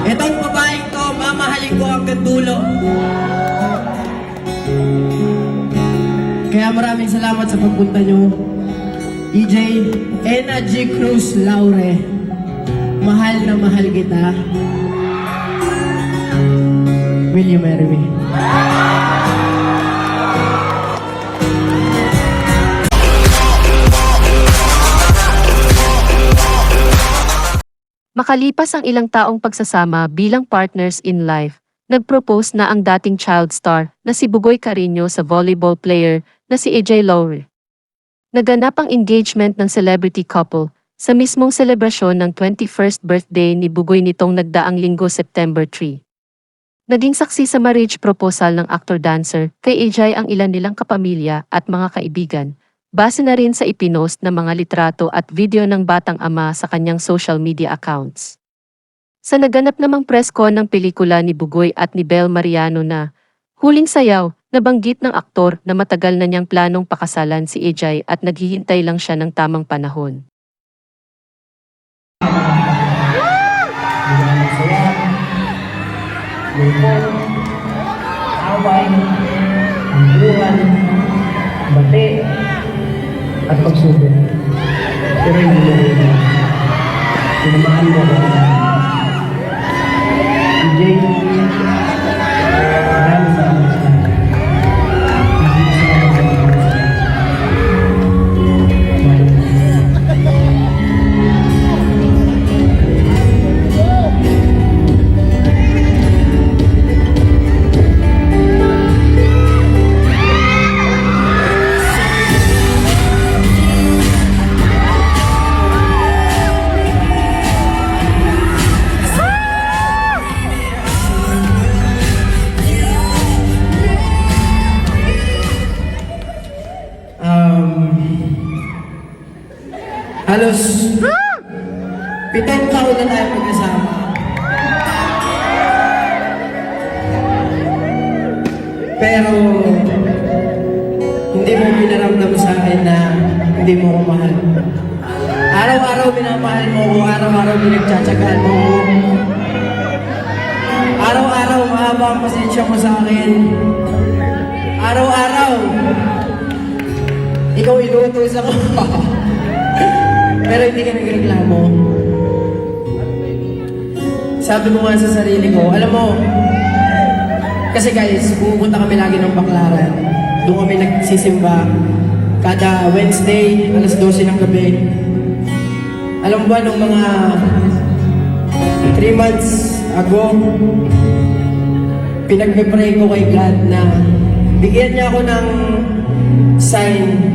Itong babaeng to, mamahalin ko hanggang dulo. Kaya maraming salamat sa pagpunta nyo. EJ, Ena G. Cruz Laure, mahal na mahal kita. Will you marry me? Makalipas ang ilang taong pagsasama bilang partners in life, nag-propose na ang dating child star na si Bugoy Carino sa volleyball player na si AJ Laure. Naganap ang engagement ng celebrity couple sa mismong selebrasyon ng 21st birthday ni Bugoy nitong nagdaang linggo September 3. Naging saksi sa marriage proposal ng actor-dancer kay AJ ang ilan nilang kapamilya at mga kaibigan, base na rin sa ipinost na mga litrato at video ng batang ama sa kanyang social media accounts. Sa naganap namang press con ng pelikula ni Bugoy at ni Bel Mariano na Huling Sayaw, nabanggit ng aktor na matagal na niyang planong pakasalan si AJ at naghihintay lang siya ng tamang panahon. Away, angguhan, bati, at pagsubok. Pero hindi mo rin. Tinamahan mo ako. EJ, maraming salamat sa akin. Halos 7 taon na tayo magkasama. Pero hindi mo pinaramdam sa akin na hindi mo ko mahal. Araw-araw minamahal mo ko, araw-araw pinagtsatsagaan mo ko. Araw-araw mahaba ang pasensya mo sa akin. Araw-araw ikaw inuutos ako. Pero hindi ka nagreklamo. Sabi ko nga sa sarili ko, alam mo, kasi guys, pupunta kami lagi ng Baclaran. Doon kami nagsisimba kada Wednesday, alas 12 ng gabi. Alam mo ba, nung mga 3 months ago, pinagpipray ko kay God na bigyan niya ako ng sign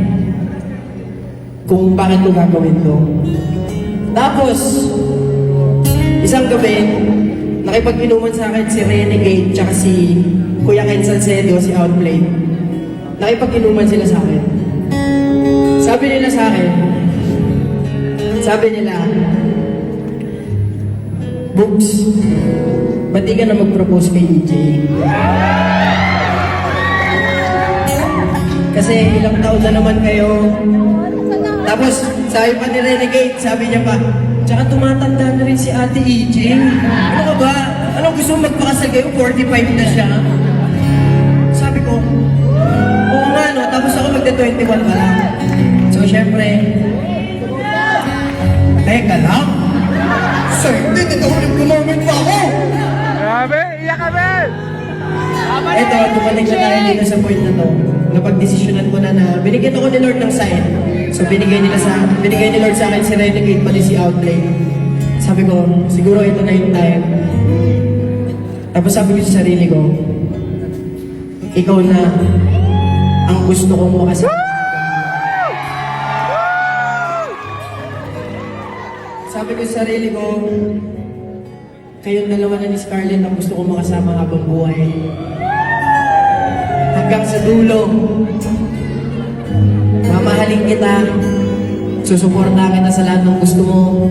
kung bakit ko gagawin to. Tapos, isang gabi, nakipag-inuman sa akin si Renegade tsaka si Kuya Ken Salcedo, si Outplay. Nakipag-inuman sila sa akin. Sabi nila sa akin, Books, ba't di ka na mag-propose kay EJ? Kasi ilang taon na naman kayo. Tapos, sabi pa ni Renegade, sabi niya pa, tsaka tumatanda na rin si Ate EJ. Ano ka ba? Anong gusto mo magpakasal kayo? 45 na siya. Sabi ko, oo nga no, tapos ako magda-21 pa lang. So, syempre, teka lang. Sir, hindi na ulit kumamit pa ako. Grabe, iyak ka ba? Ito, tumating na tayo dito sa point na to. Napag-desisyonan ko na binigyan ako ni Lord ng sign. So binigay ni Lord sa akin si Renegade pati si Outplay. Sabi ko, siguro ito na yung time. Tapos sabi ko sa sarili ko, ikaw na ang gusto ko mo kasi. Sabi ko sa sarili ko, kayong dalawa na ni Scarlett ang gusto ko makasama habang buhay. Hanggang sa dulo. Mamahalin kita. Susuporta kita sa lahat ng gusto mo.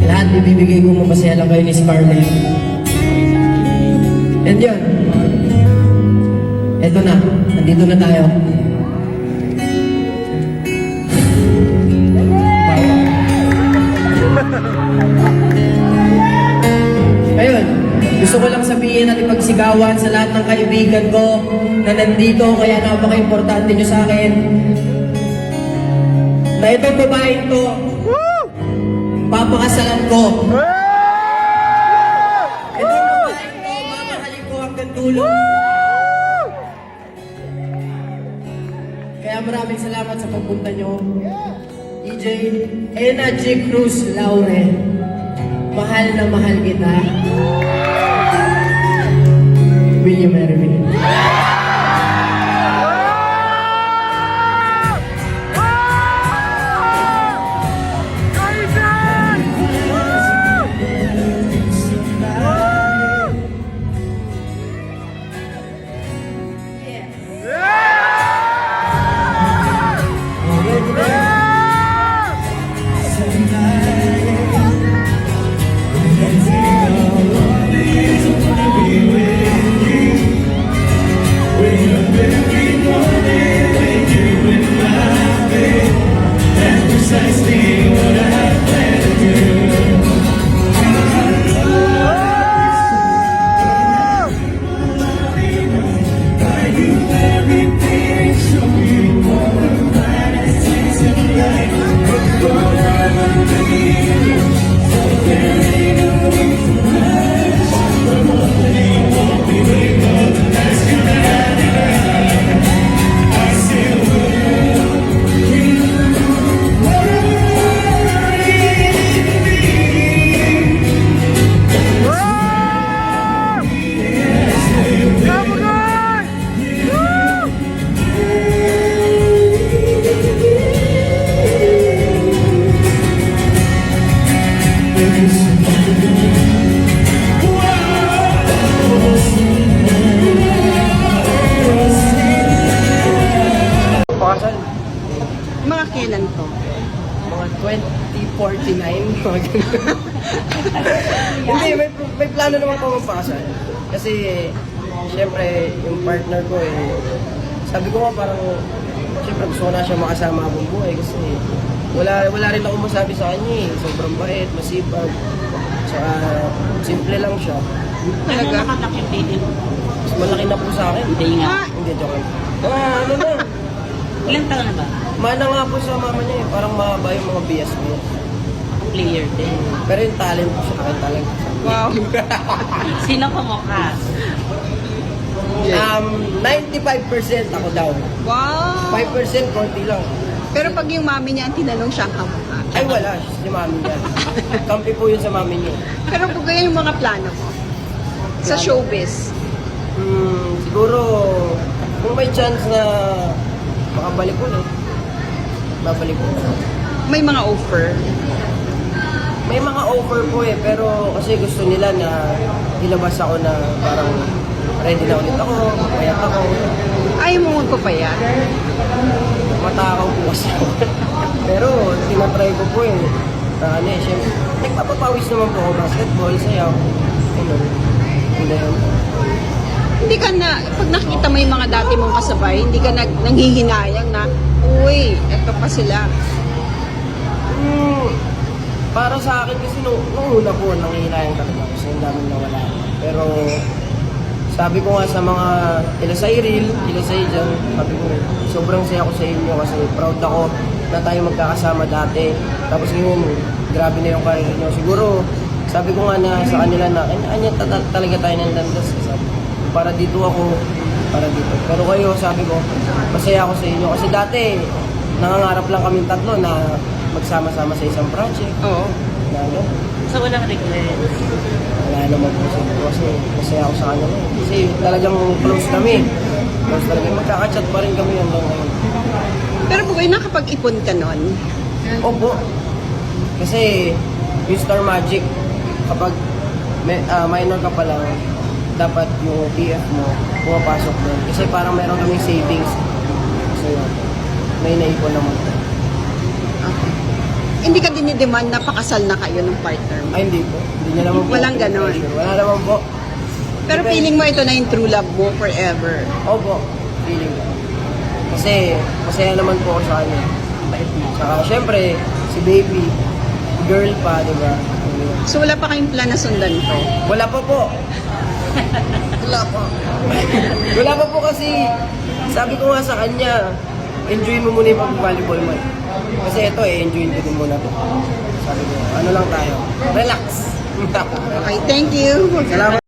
Lahat ibibigay ko mo, masaya lang kayo ni Scarlett. And yun. Eto na. Nandito na tayo. Gusto ko lang sabihin at ipagsigawan sa lahat ng kaibigan ko na nandito, kaya napaka-importante nyo sa akin. Na itong babaeng to, papakasalan ko. Itong babaeng to, mamahalin ko hanggang dulo. Kaya maraming salamat sa pagpunta nyo. EJ, Ena G. Cruz Laure, mahal na mahal kita. Will you marry me? Mga kailan to? Mga 2049, mga ganun. Hindi, may plano naman po magpakasal. Kasi, syempre, yung partner ko sabi ko nga parang, syempre gusto ko na siya makasama habang buhay kasi wala rin ako masabi sa kanya Sobrang bait, masipag, tsaka simple lang siya. Talaga? Nakatak yung baby mo? Mas malaki na po sa akin. Hindi nga. Hindi, joke lang. Ano na? Ilang taon na ba? Mana nga po sa mama niya parang mahaba yung mga bias mo. Player din. Pero yung talent po siya akin talaga. Wow. Sino kamukha? 95% ako daw. Wow. 5% konti lang. Pero pag yung mami niya ang tinanong siya ang kamukha. Ay wala, si mami niya. Kampi po yun sa mami niya. Pero kung ganyan yung mga plano mo sa showbiz, Siguro, kung may chance na makabalik ulit, babalik ko. may mga offer. May mga offer po pero kasi gusto nila na ilabas ako na parang ready na ulit ako, payat ako. Ayaw mo magpapayat. Matakaw po kasi ako. Pero tinatry ko po syempre, nagpapapawis naman po ako, basketball, sayaw. Hindi yun. Hindi ka na, pag nakikita mo yung mga dati mong kasabay, hindi ka nanghihinayang na, uy, eto pa sila. Para sa akin kasi nung una po, nangihinayang talaga kasi yung daming nawala. Pero sabi ko nga sa mga ila sa Iril, ila sa Ijan, sabi ko, sobrang saya ko sa inyo kasi proud ako na tayo magkakasama dati. Tapos ngayon, grabe na yung career nyo. Siguro, sabi ko nga na sa kanila na, talaga tayo ng landas. Para dito ako, para dito. Pero kayo, sabi ko, masaya ako sa inyo. Kasi dati, nangangarap lang kaming tatlo na magsama-sama sa isang project. Oo. So walang regret. Wala naman po siguro kasi masaya ako sa kanya. Kasi talagang close kami. Close talaga. Magkaka-chat pa rin kami hanggang ngayon. Pero buhay nakapag-ipon ka nun. Opo. Kasi yung Star Magic, kapag minor ka pa lang, dapat yung PF mo pumapasok doon. Kasi parang meron kaming savings. So yun, may naipon naman. Okay. Hindi ka dinidemand na pakasal na kayo ng partner mo. Ay, hindi po. Hindi niya naman po. Walang ganon. Wala naman po. Pero feeling mo ito na yung true love mo forever. Opo. Feeling ko. Kasi masaya naman po ako sa kanya. Bait mo. Saka syempre, si baby, girl pa, di ba? niya. So wala pa kayong plan na sundan to? Wala pa po. Wala pa. Wala pa po kasi sabi ko nga sa kanya, enjoy mo muna yung pag-volleyball mo. Kasi ito enjoy ko din muna to. Sabi ko, ano lang tayo, relax. Okay, thank you. Salamat.